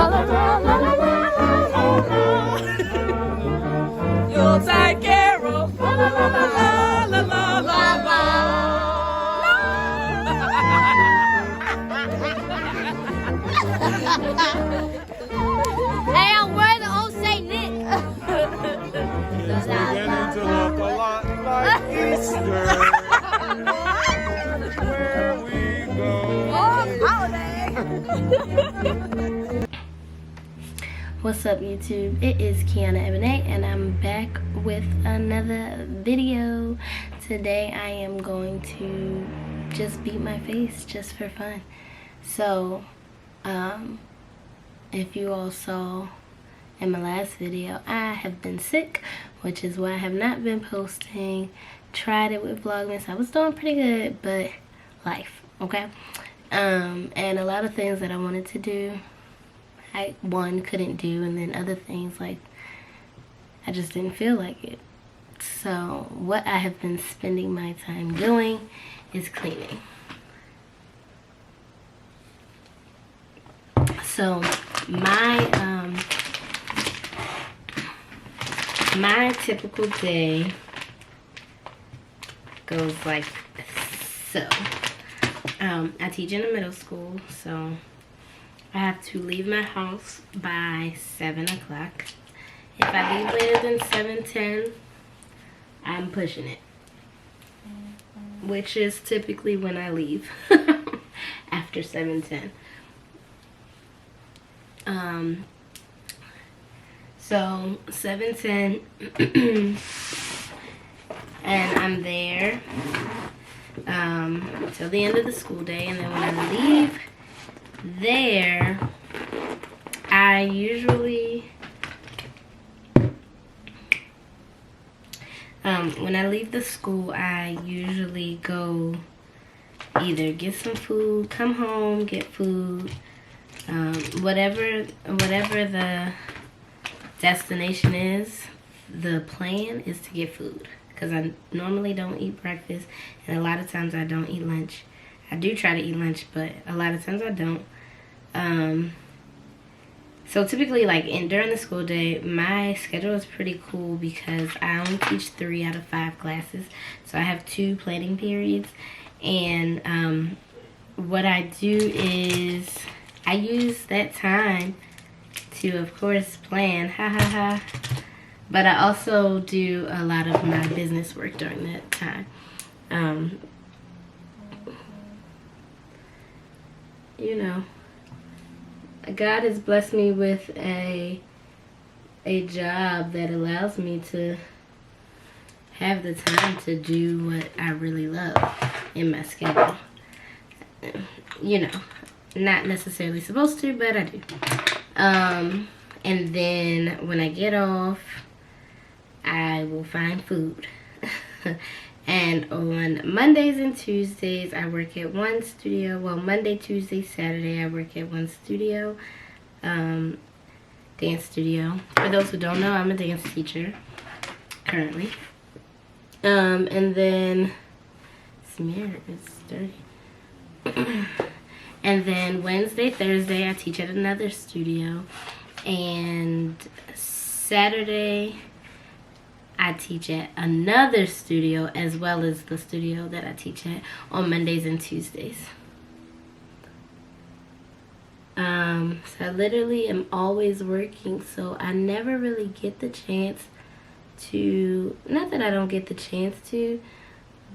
La la la la la la la. You'll take care of la la la la la la la la. Hey, I'm wearing the old Saint Nick. It's beginning to look a lot like Easter. Where we go. What's up, YouTube? It is Kiana Ebony, and I'm back with another video. Today I am going to just beat my face just for fun. So, if you all saw in my last video, I have been sick, which is why I have not been posting. Tried it with Vlogmas. I was doing pretty good, but life, okay? And a lot of things that I wanted to do, I couldn't do, and then other things like I just didn't feel like it. So what I have been spending my time doing is cleaning. So my typical day goes like so. I teach in a middle school, so I have to leave my house by 7 o'clock. If I leave later than 7:10, I'm pushing it, which is typically when I leave after 7:10. So 7:10, and I'm there till the end of the school day, and then when I leave there, I usually when I leave the school, I usually go either get some food, come home, get food, whatever the destination is. The plan is to get food, because I normally don't eat breakfast, and a lot of times I don't eat lunch. I do try to eat lunch, but a lot of times I don't. So typically, like during the school day, my schedule is pretty cool because I only teach 3 out of 5 classes. So I have 2 planning periods, and what I do is I use that time to, of course, plan, but I also do a lot of my business work during that time. You know, God has blessed me with a job that allows me to have the time to do what I really love in my schedule. You know, not necessarily supposed to, but I do. And then when I get off, I will find food. And on Mondays and Tuesdays, I work at one studio. Well, Monday, Tuesday, Saturday, I work at one studio, dance studio. For those who don't know, I'm a dance teacher currently. And then, this mirror is dirty. And then Wednesday, Thursday, I teach at another studio. And Saturday, I teach at another studio, as well as the studio that I teach at on Mondays and Tuesdays. So I literally am always working, so I never really get the chance to, not that I don't get the chance to,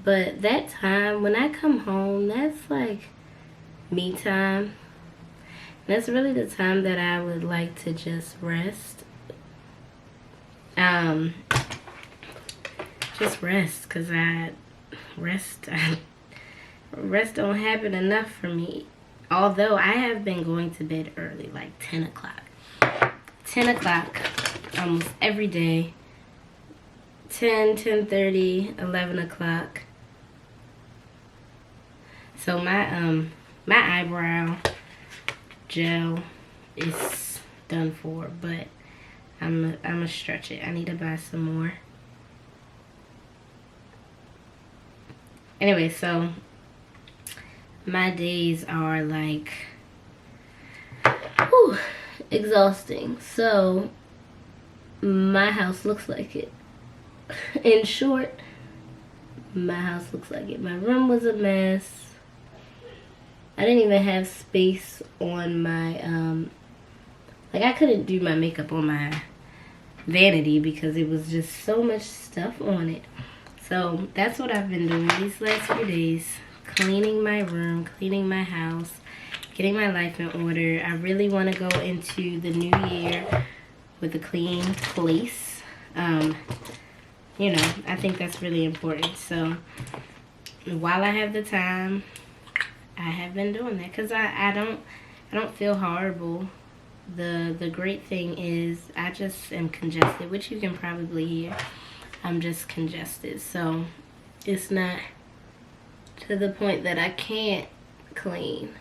but that time when I come home, that's like me time. That's really the time that I would like to just rest. Just rest, because rest don't happen enough for me. Although I have been going to bed early, like 10 o'clock. 10 o'clock almost every day. 10, 10:30, 11 o'clock. So my eyebrow gel is done for, but I'm gonna stretch it. I need to buy some more. Anyway, so my days are like, whew, exhausting. So my house looks like it. In short, my house looks like it. My room was a mess. I didn't even have space on my like I couldn't do my makeup on my vanity because it was just so much stuff on it. So that's what I've been doing these last few days. Cleaning my room, cleaning my house, getting my life in order. I really want to go into the new year with a clean place. You know, I think that's really important. So while I have the time, I have been doing that because I don't feel horrible. The great thing is I just am congested, which you can probably hear. I'm just congested, so it's not to the point that I can't clean.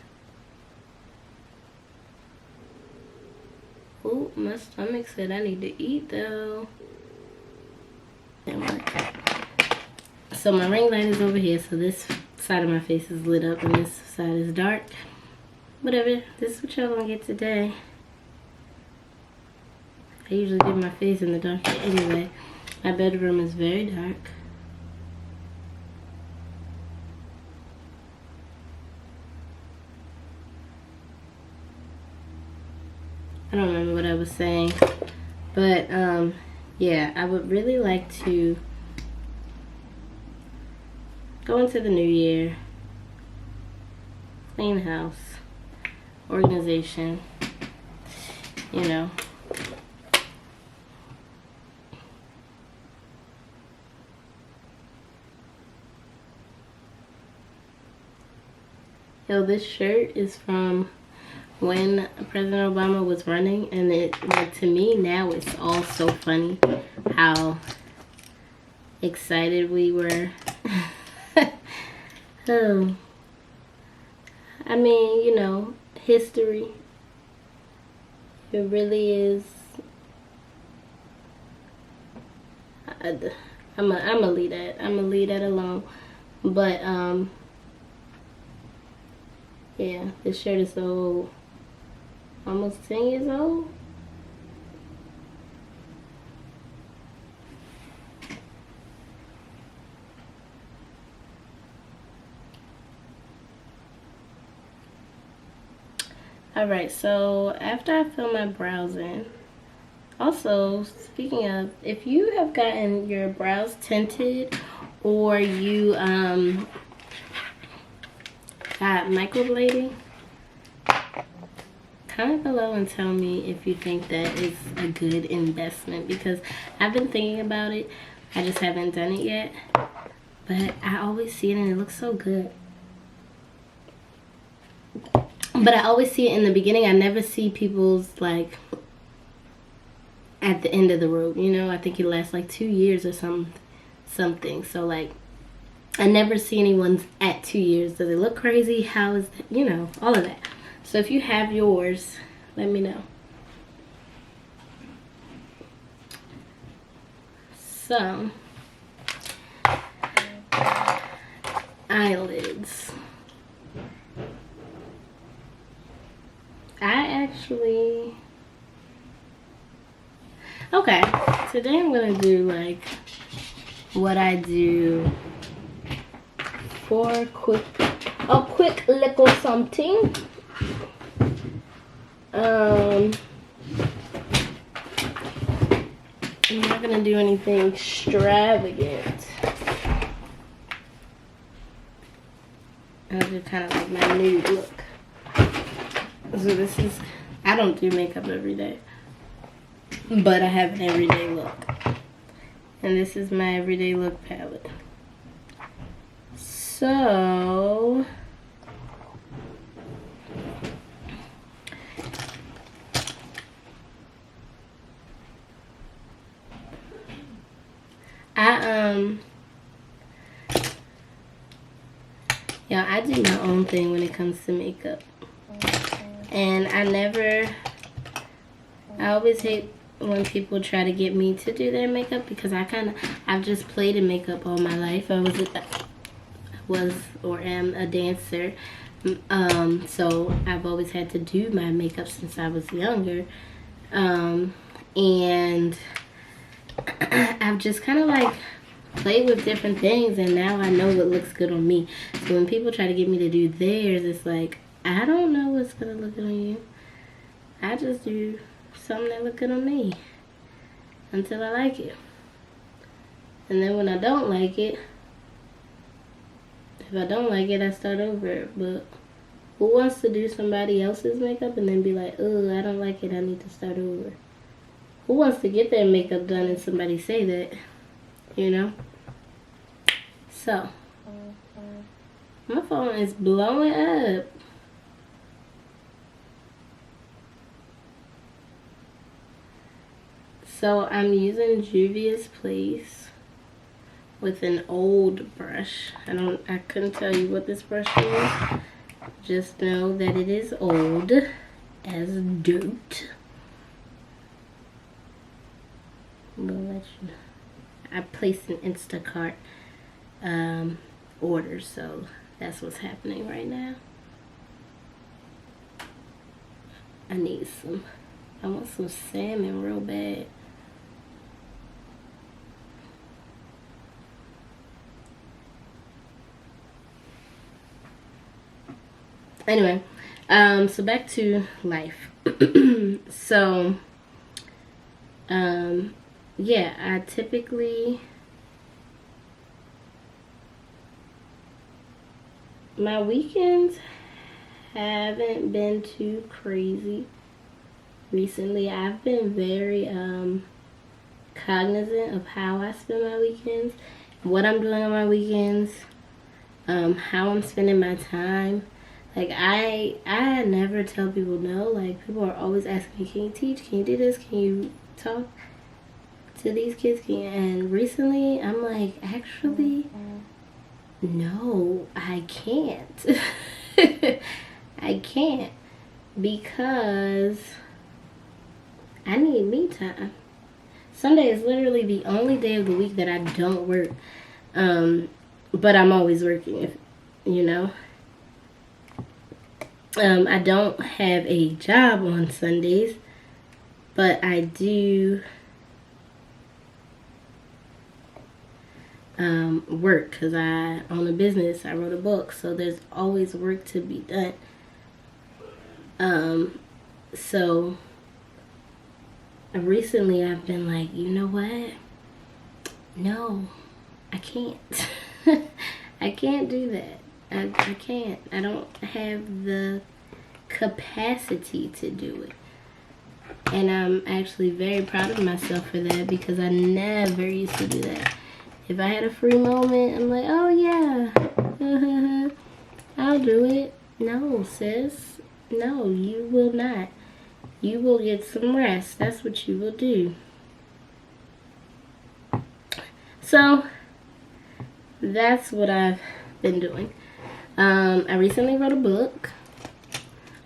Oh, my stomach said I need to eat though. So my ring light is over here, so this side of my face is lit up and this side is dark. Whatever, this is what y'all gonna get today. I usually get my face in the dark, but anyway, my bedroom is very dark. I don't remember what I was saying, but yeah, I would really like to go into the new year, clean house, organization, you know. Yo, this shirt is from when President Obama was running, and like, to me now it's all so funny how excited we were. I mean, you know, history, it really is. I'ma leave that alone. But yeah, this shirt is so old. Almost 10 years old. Alright, so after I fill my brows in, also, speaking of, if you have gotten your brows tinted or you got microblading, comment below and tell me if you think that is a good investment, because I've been thinking about it. I just haven't done it yet, but I always see it and it looks so good. But I always see it in the beginning. I never see people's like at the end of the road, you know. I think it lasts like 2 years or something. So like I never see anyone's at 2 years. Does it look crazy? How is that? You know, all of that. So if you have yours, let me know. So, eyelids. Okay, today I'm gonna do like what I do for a quick little something. I'm not gonna do anything extravagant. I'll do kind of like my nude look. So this is, I don't do makeup every day, but I have an everyday look. And this is my everyday look palette. So I do my own thing when it comes to makeup. And I always hate when people try to get me to do their makeup, because I've just played in makeup all my life. I am a dancer. So I've always had to do my makeup since I was younger. And I've just kind of like played with different things, and now I know what looks good on me. So when people try to get me to do theirs, it's like, I don't know what's gonna look good on you. I just do something that look good on me until I like it. And then when I don't like it, if I don't like it, I start over. But who wants to do somebody else's makeup and then be like, oh, I don't like it, I need to start over? Who wants to get their makeup done and somebody say that, you know? So, my phone is blowing up. So, I'm using Juvia's Place with an old brush. I couldn't tell you what this brush is. Just know that it is old as dirt. We'll let you know. I placed an Instacart order, so that's what's happening right now. I want some salmon real bad. Anyway, so back to life. So, yeah, I typically, my weekends haven't been too crazy recently. I've been very cognizant of how I spend my weekends, what I'm doing on my weekends, how I'm spending my time. Like, I never tell people no. Like, people are always asking me, can you teach? Can you do this? Can you talk to these kids? And recently, I'm like, actually, no, I can't. I can't, because I need me time. Sunday is literally the only day of the week that I don't work. But I'm always working, you know. I don't have a job on Sundays, but I do work because I own a business. I wrote a book, so there's always work to be done. So recently I've been like, you know what? No, I can't. I can't do that. I can't. I don't have the capacity to do it. And I'm actually very proud of myself for that, because I never used to do that. If I had a free moment, I'm like, oh yeah, I'll do it. No, sis. No, you will not. You will get some rest. That's what you will do. So, that's what I've been doing. I recently wrote a book.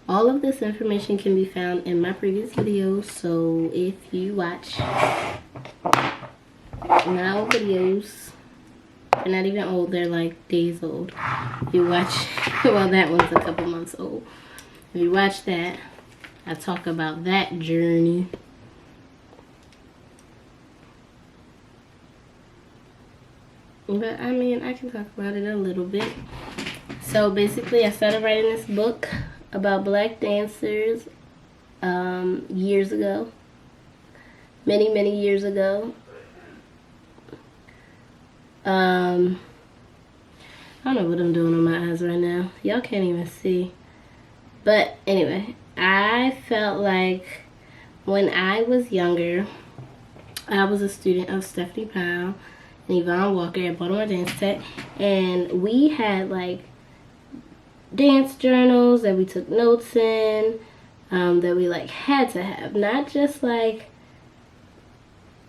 All of this information can be found in my previous videos, so if you watch my old videos, they're not even old, they're like days old. If you watch, well, that one's a couple months old. If you watch that, I talk about that journey. But I mean, I can talk about it a little bit. So basically, I started writing this book about black dancers years ago. Many years ago. I don't know what I'm doing on my eyes right now. Y'all can't even see. But anyway, I felt like when I was younger, I was a student of Stephanie Powell and Yvonne Walker at Baltimore Dance Tech, and we had like dance journals that we took notes in, that we like had to have, not just like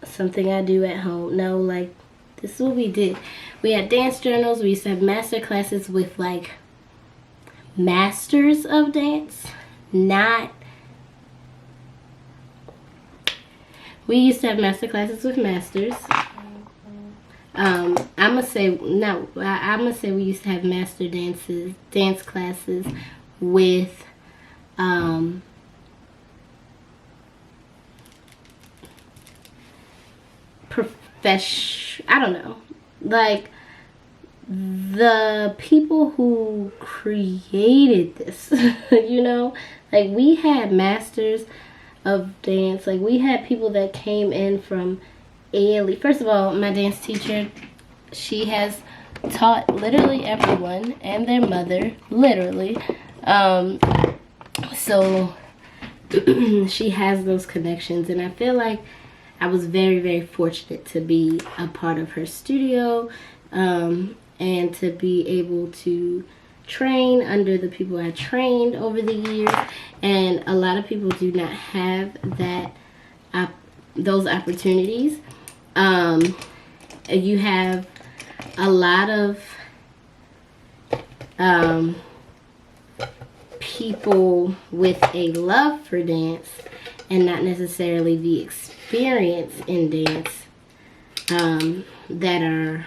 something I do at home. No, like, this is what we did. We had dance journals. We used to have master classes with like masters of dance, not, we used to have master classes with masters. I'm gonna say no. I'm gonna say we used to have master dance classes with I don't know, like the people who created this. You know, like we had masters of dance. Like we had people that came in from Italy. First of all, my dance teacher, she has taught literally everyone and their mother, literally. So she has those connections, and I feel like I was very, very fortunate to be a part of her studio, and to be able to train under the people I trained over the years. And a lot of people do not have those opportunities. You have a lot of people with a love for dance and not necessarily the experience in dance, that are,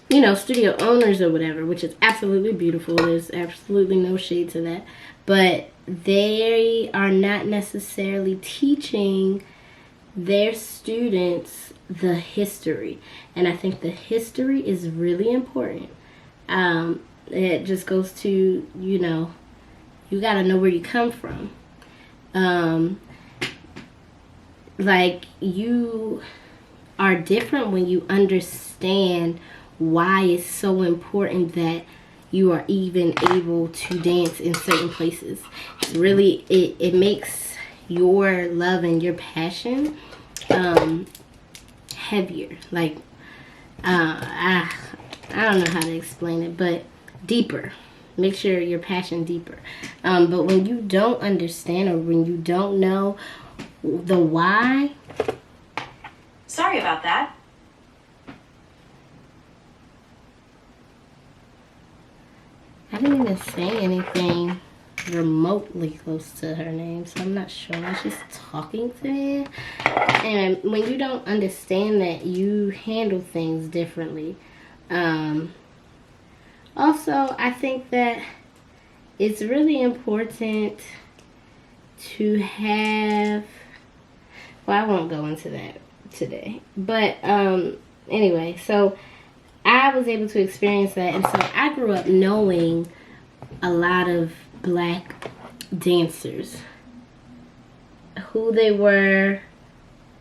you know, studio owners or whatever, which is absolutely beautiful. There's absolutely no shade to that. But they are not necessarily teaching their students the history. And I think the history is really important. It just goes to, you know, you got to know where you come from. Like, you are different when you understand why it's so important that you are even able to dance in certain places. It's really, it makes your love and your passion heavier. Like, I don't know how to explain it, but deeper. Make sure your passion deeper. But when you don't understand, or when you don't know the why. Sorry about that. I didn't even say anything remotely close to her name, so I'm not sure why she's talking to me. And when you don't understand that, you handle things differently. Also, I think that it's really important to have, well, I won't go into that today, but anyway, so I was able to experience that, and so I grew up knowing a lot of black dancers, who they were,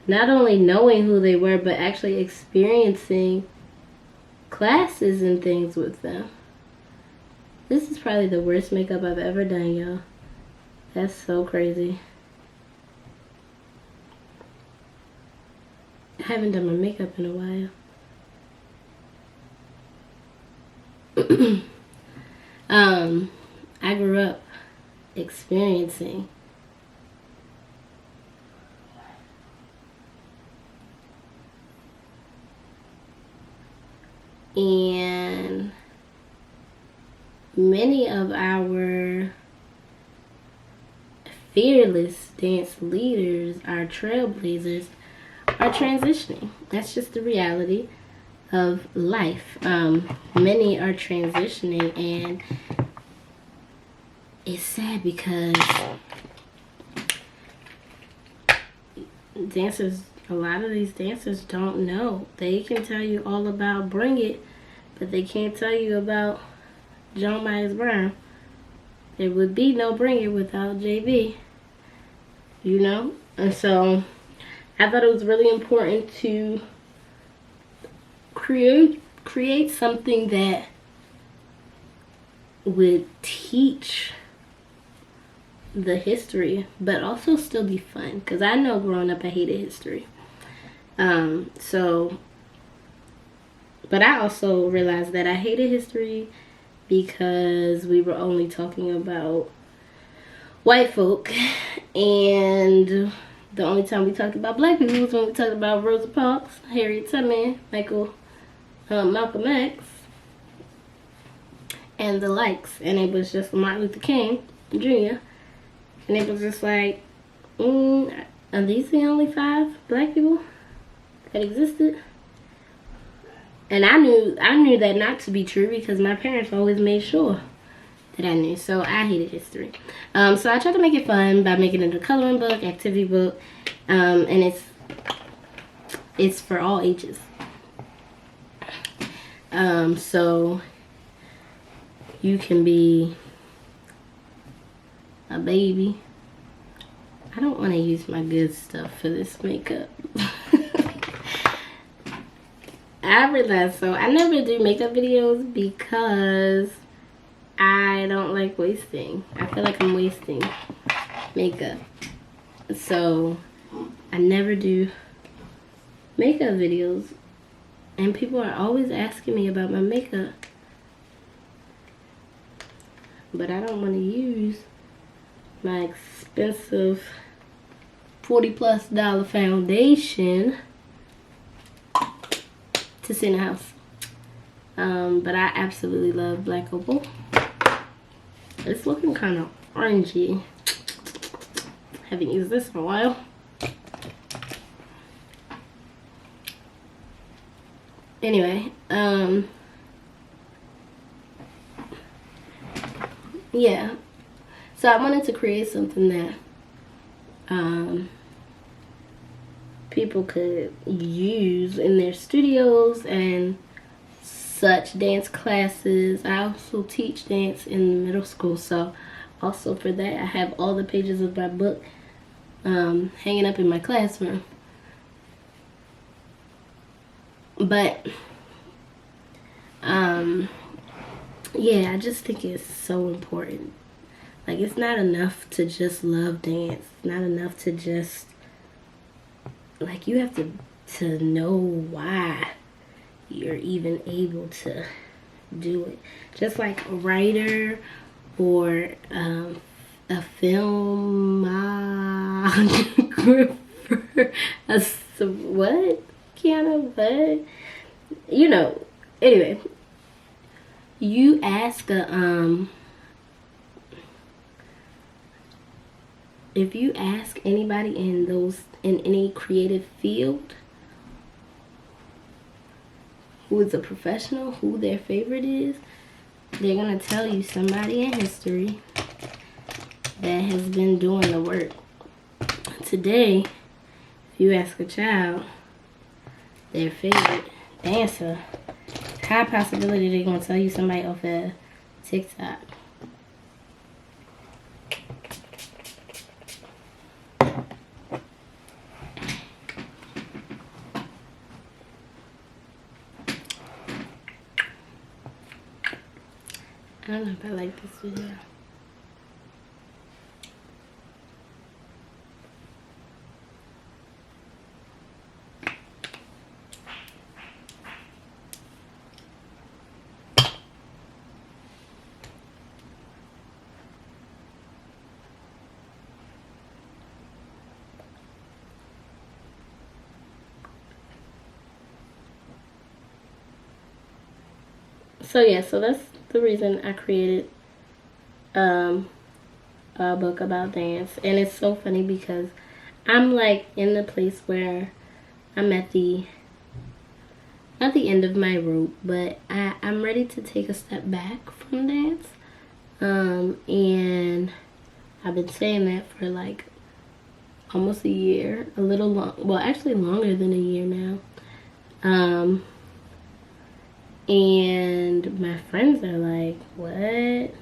not only knowing who they were, but actually experiencing classes and things with them. This is probably the worst makeup I've ever done, y'all. That's so crazy. I haven't done my makeup in a while. I grew up experiencing and many of our fearless dance leaders, our trailblazers, are transitioning. That's just the reality of life. Many are transitioning, and it's sad because dancers, a lot of these dancers don't know. They can tell you all about Bring It, but they can't tell you about John Myers Brown. There would be no Bring It without JB, you know? And so I thought it was really important to create something that would teach the history, but also still be fun. Because I know growing up I hated history. But I also realized that I hated history because we were only talking about white folk, and the only time we talked about black people was when we talked about Rosa Parks, Harriet Tubman, Malcolm X, and the likes. And it was just Martin Luther King Jr. And it was just like, are these the only 5 black people? that existed. And I knew that not to be true because my parents always made sure that I knew. So I hated history. So I tried to make it fun by making it a coloring book, activity book, and it's for all ages. So you can be a baby. I don't want to use my good stuff for this makeup. I realized, so I never do makeup videos because I don't like wasting. I feel like I'm wasting makeup. So I never do makeup videos. And people are always asking me about my makeup. But I don't want to use my expensive $40+ foundation to sit in the house. But I absolutely love Black Opal. It's looking kind of orangey. Haven't used this in a while. Anyway, yeah. So I wanted to create something that people could use in their studios and such, dance classes. I also teach dance in middle school, so also for that I have all the pages of my book hanging up in my classroom. But yeah, I just think it's so important. Like, it's not enough to just love dance. It's not enough to just, like, you have to know why you're even able to do it. Just like a writer or a filmographer. What? Kiana, what? You know, anyway. You ask if you ask anybody in any creative field who is a professional, who their favorite is, they're gonna tell you somebody in history that has been doing the work. Today, if you ask a child their favorite dancer, high possibility they're gonna tell you somebody off of TikTok. I don't know if I like this video. So yeah, so that's the reason I created a book about dance. And it's so funny because I'm like in the place where I'm at the, not the end of my rope, but I'm ready to take a step back from dance. And I've been saying that for like almost a year, a little long, well actually longer than a year now. And my friends are like, what?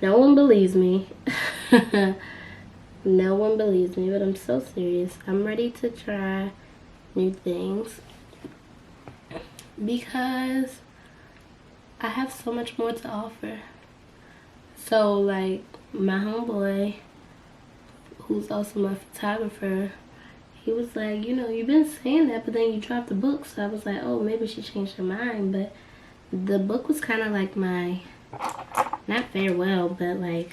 No one believes me. No one believes me, but I'm so serious. I'm ready to try new things because I have so much more to offer. So like my homeboy, who's also my photographer, he was like, you know, you've been saying that, but then you dropped the book. So I was like, oh, maybe she changed her mind. But the book was kind of like my, not farewell, but like,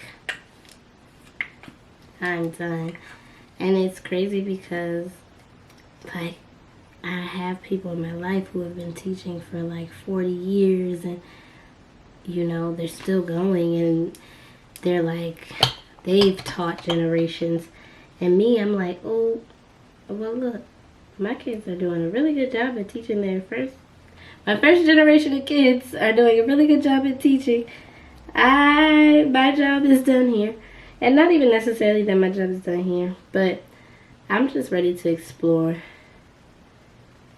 I'm done. And it's crazy because, like, I have people in my life who have been teaching for like 40 years. And, you know, they're still going. And they're like, they've taught generations. And me, I'm like, oh, well, look, my kids are doing a really good job at teaching my first generation of kids are doing a really good job at teaching. My job is done here. And not even necessarily that my job is done here, but I'm just ready to explore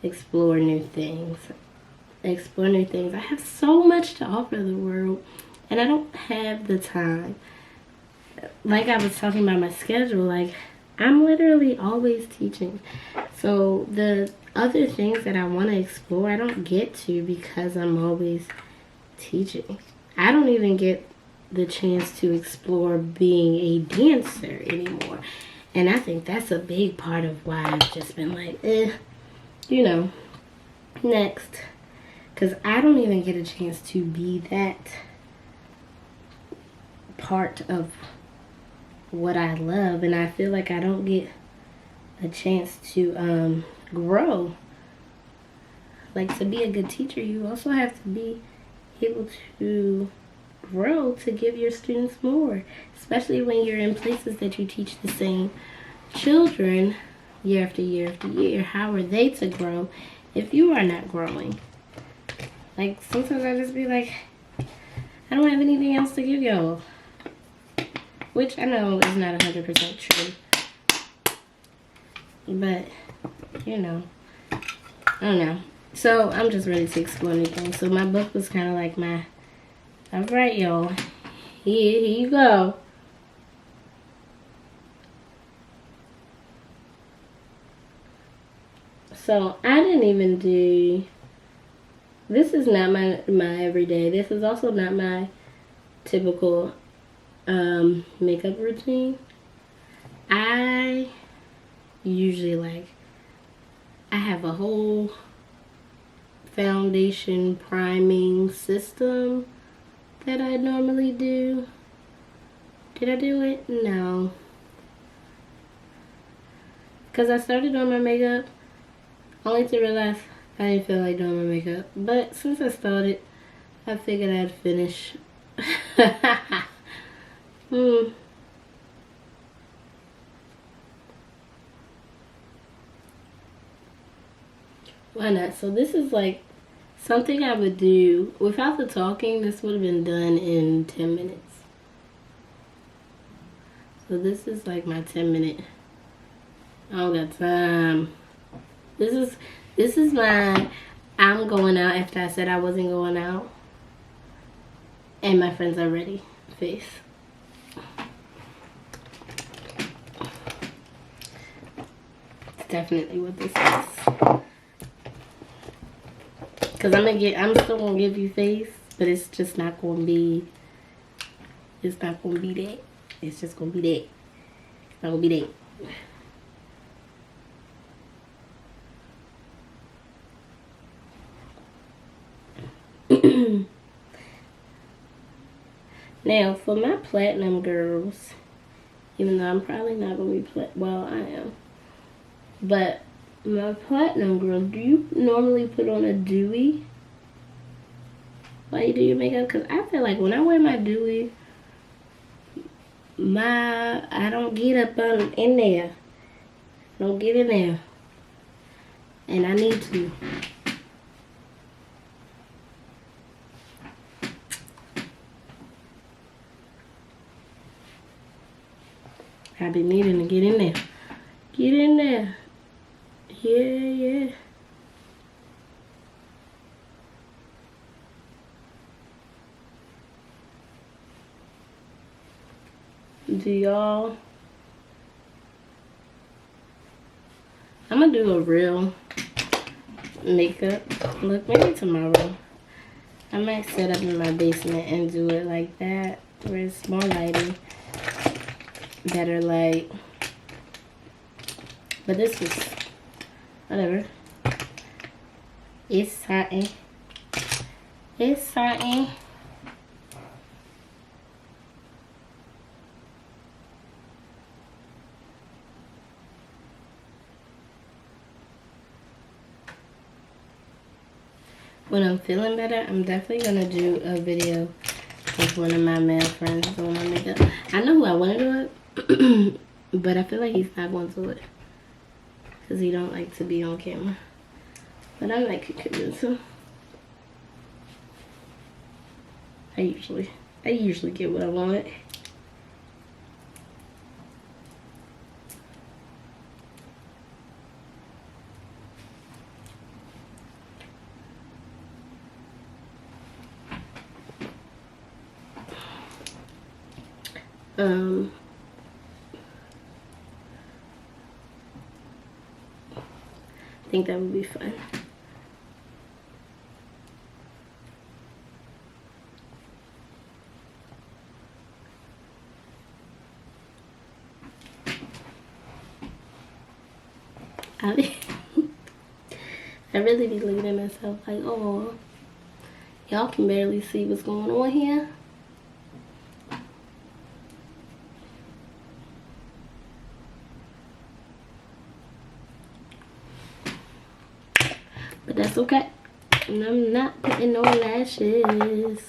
new things. Explore new things. I have so much to offer the world, and I don't have the time. Like I was talking about my schedule, like I'm literally always teaching. So the other things that I want to explore, I don't get to because I'm always teaching. I don't even get the chance to explore being a dancer anymore. And I think that's a big part of why I've just been like, you know, next. Because I don't even get a chance to be that part of what I love. And I feel like I don't get a chance to grow. Like, to be a good teacher, you also have to be able to grow to give your students more, especially when you're in places that you teach the same children year after year after year. How are they to grow if you are not growing? Like, sometimes I just be like, I don't have anything else to give y'all, which I know is not 100% true, but you know, I don't know. So I'm just ready to explore new things. So my book was kind of like my, all right, y'all, here you go. So I didn't even do, this is not my everyday. This is also not my typical makeup routine. I usually I have a whole foundation priming system that I normally do. Did I do it? No. Because I started doing my makeup only to realize I didn't feel like doing my makeup. But since I started, I figured I'd finish. Why not? So this is like something I would do without the talking. This would have been done in 10 minutes. So this is like my 10-minute. I don't got time. This is my I'm going out after I said I wasn't going out, and my friends are ready face. It's definitely what this is. Cause I'm still gonna give you face, but it's just not gonna be. It's not gonna be that. It's just gonna be that. It's not gonna be that. Now for my platinum girls, even though I'm probably not gonna be well, I am. But my platinum girls, do you normally put on a dewy while you do your makeup? Because I feel like when I wear my dewy, I don't get up in there. I don't get in there. And I need to. I be needing to get in there. Get in there. Yeah. Do y'all? I'm gonna do a real makeup look maybe tomorrow. I might set up in my basement and do it like that, where it's more lighting, better light. But this is whatever. It's satin. It's satin. When I'm feeling better, I'm definitely gonna do a video with one of my male friends doing my makeup. I know who I want to do it, but I feel like he's not going to do it. because he don't like to be on camera. But I might could convince him. I usually get what I want. I think that would be fun. I really be looking at myself like, oh, y'all can barely see what's going on here. But that's okay. And I'm not putting no lashes.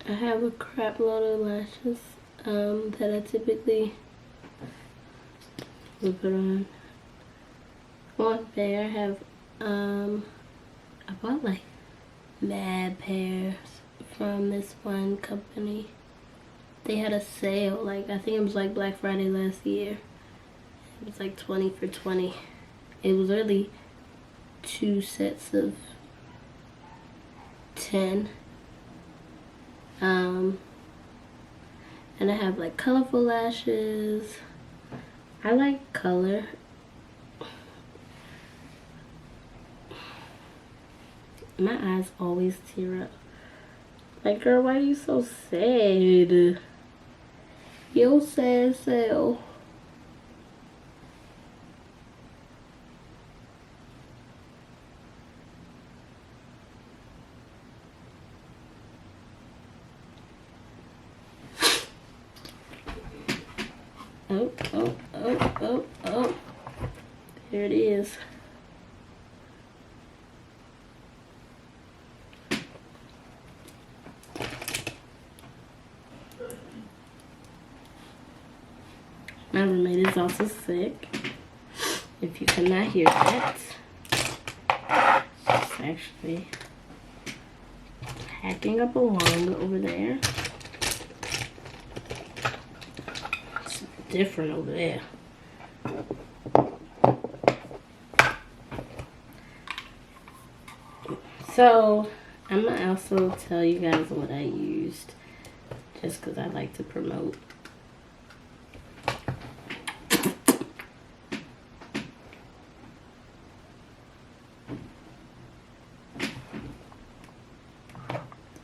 I have a crap load of lashes that I typically will put on. One pair I have, I bought like mad pairs from this one company. They had a sale, like I think it was like Black Friday last year. It was like 20 for 20. It was really 2 sets of 10. And I have like colorful lashes. I like color. My eyes always tear up. Like, girl, why are you so sad? Yo sad self. Oh, oh, oh, oh, oh. There it is. My roommate is also sick. If you cannot hear that, she's actually hacking up a lung over there. It's different over there. So I'm gonna also tell you guys what I used, just because I like to promote.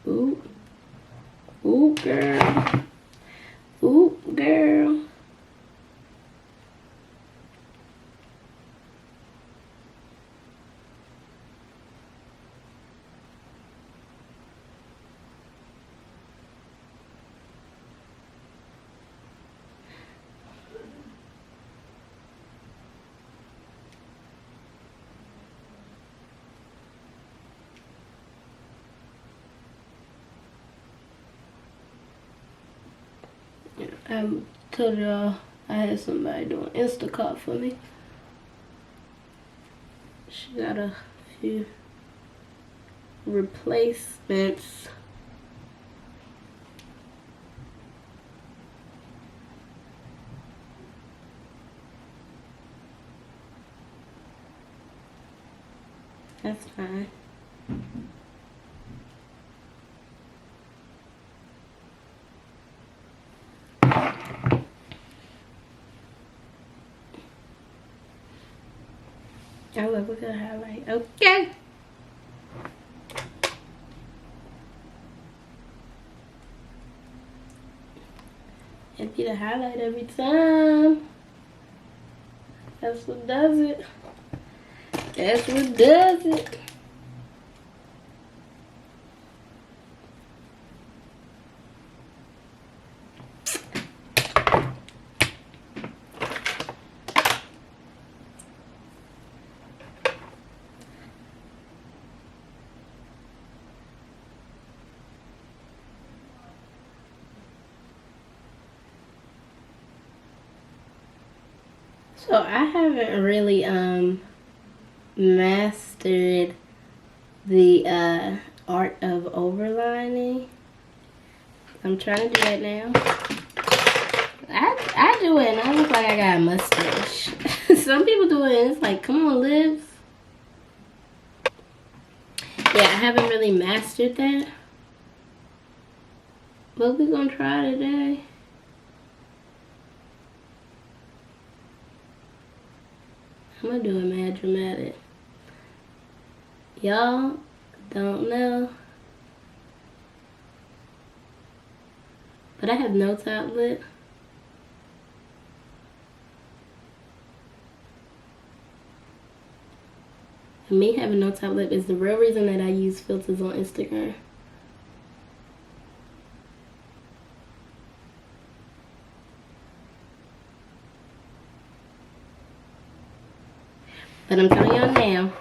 Ooh. Ooh, girl. Ooh, girl. I told y'all I had somebody doing Instacart for me. She got a few replacements. That's fine. Oh, look, we got a highlight. Okay. It'd be the highlight every time. That's what does it. That's what does it. So I haven't really mastered the art of overlining. I'm trying to do that now. I do it and I look like I got a mustache. Some people do it and it's like, come on, Liz. Yeah, I haven't really mastered that. But we're gonna try today. I'm gonna do it mad dramatic. Y'all don't know, but I have no top lip. And me having no top lip is the real reason that I use filters on Instagram. But I'm telling y'all now,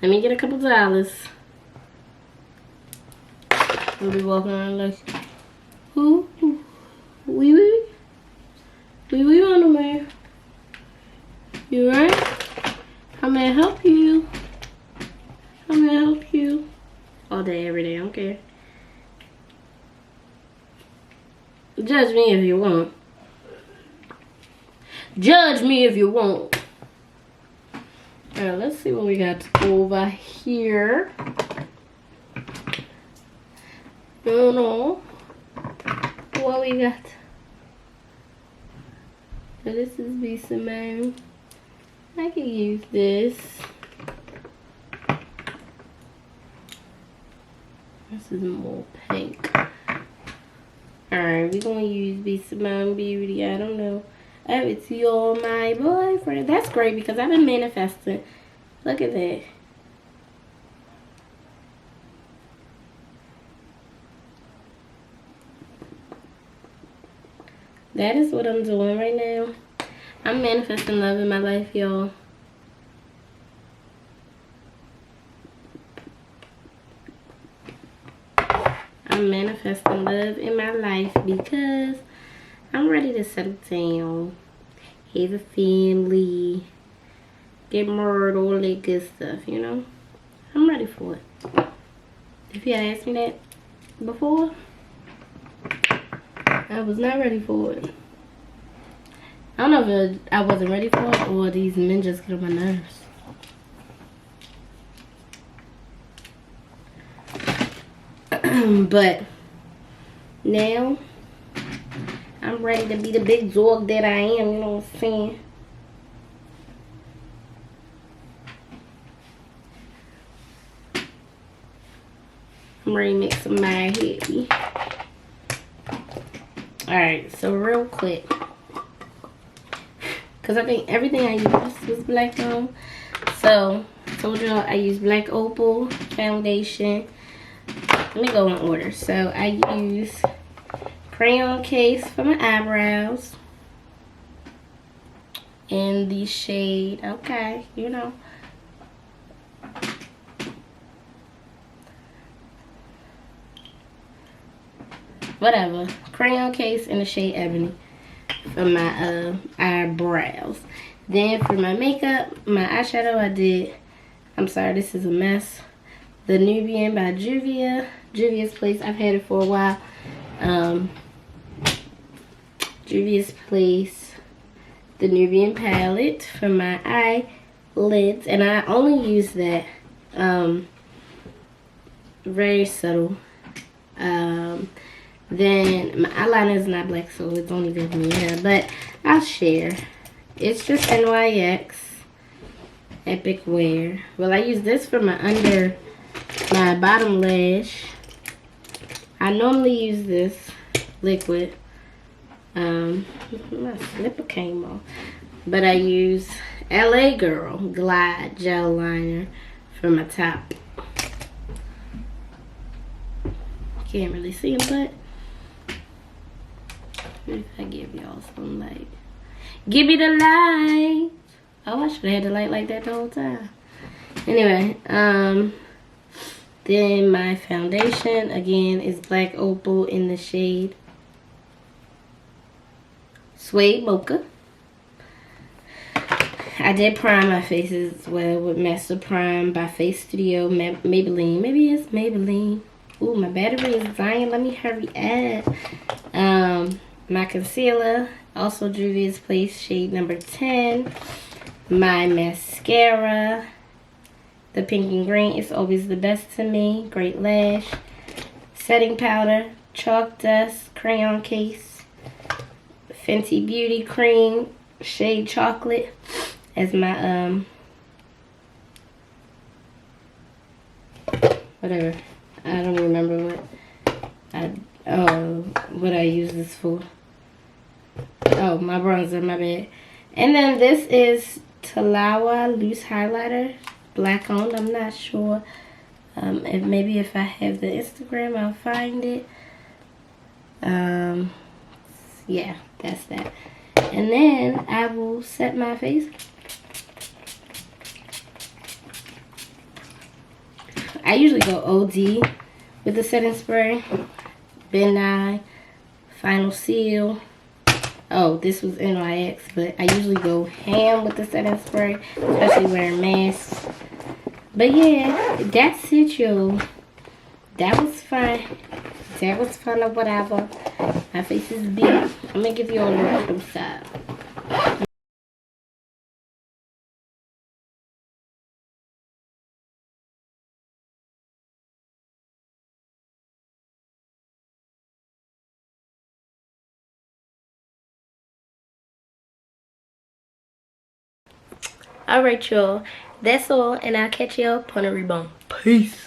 let me get a couple dollars. We'll be walking around like, who? Wee on the man. You right? How may I help you? How may I help you? All day, every day, I don't care. Judge me if you want. Judge me if you want. Alright, let's see what we got over here. I don't know what we got. So this is B Simone. I can use this. This is more pink. Alright, we're gonna use B Simone Beauty. I don't know. Oh, it's your my boyfriend. That's great because I've been manifesting. Look at that. That is what I'm doing right now. I'm manifesting love in my life, y'all. I'm manifesting love in my life because I'm ready to settle down, have a family, get married, all that good stuff, you know? I'm ready for it. If you had asked me that before, I was not ready for it. I don't know if I wasn't ready for it or these men just get on my nerves. But now I'm ready to be the big dog that I am, you know what I'm saying? I'm ready to make some my happy. Alright, so real quick. Because I think everything I used was black on. So, I told y'all I use Black Opal foundation. Let me go in order. So, I use crayon case for my eyebrows in the shade, okay, you know, whatever, crayon case in the shade Ebony for my eyebrows. Then for my makeup, my eyeshadow, I did, I'm sorry, this is a mess, the Nubian by Juvia's Place. I've had it for a while. Juvia's Place, the Nubian palette for my eyelids, and I only use that very subtle. Then my eyeliner is not black, so it's only good for me, yeah, but I'll share. It's just NYX, Epic Wear. Well, I use this for my bottom lash. I normally use this liquid. My slipper came off. But I use LA Girl Glide Gel Liner for my top. Can't really see him, but if I give y'all some light. Give me the light. Oh, I should have had the light like that the whole time. Anyway, then my foundation, again, is Black Opal in the shade Suede Mocha. I did prime my face as well with Master Prime by Face Studio Maybelline. Maybe it's Maybelline. Ooh, my battery is dying. Let me hurry up. My concealer, also Juvia's Place, shade number 10. My mascara, the pink and green, is always the best to me. Great lash. Setting powder, chalk dust, crayon case. Fenty Beauty cream, shade chocolate, as my whatever. I don't even remember what I use this for. Oh, my bronzer, my bad. And then this is Talawa loose highlighter, black on. I'm not sure. If I have the Instagram, I'll find it. Yeah, that's that. And then I will set my face. I usually go OD with the setting spray. Ben Nye, Final Seal. Oh, this was NYX, but I usually go ham with the setting spray, especially wearing masks. But yeah, that's it, y'all. That was fun. That was fun or whatever. My face is big. I'm gonna give you all a little close up. Alright, y'all. That's all, and I'll catch y'all up on a rebound. Peace.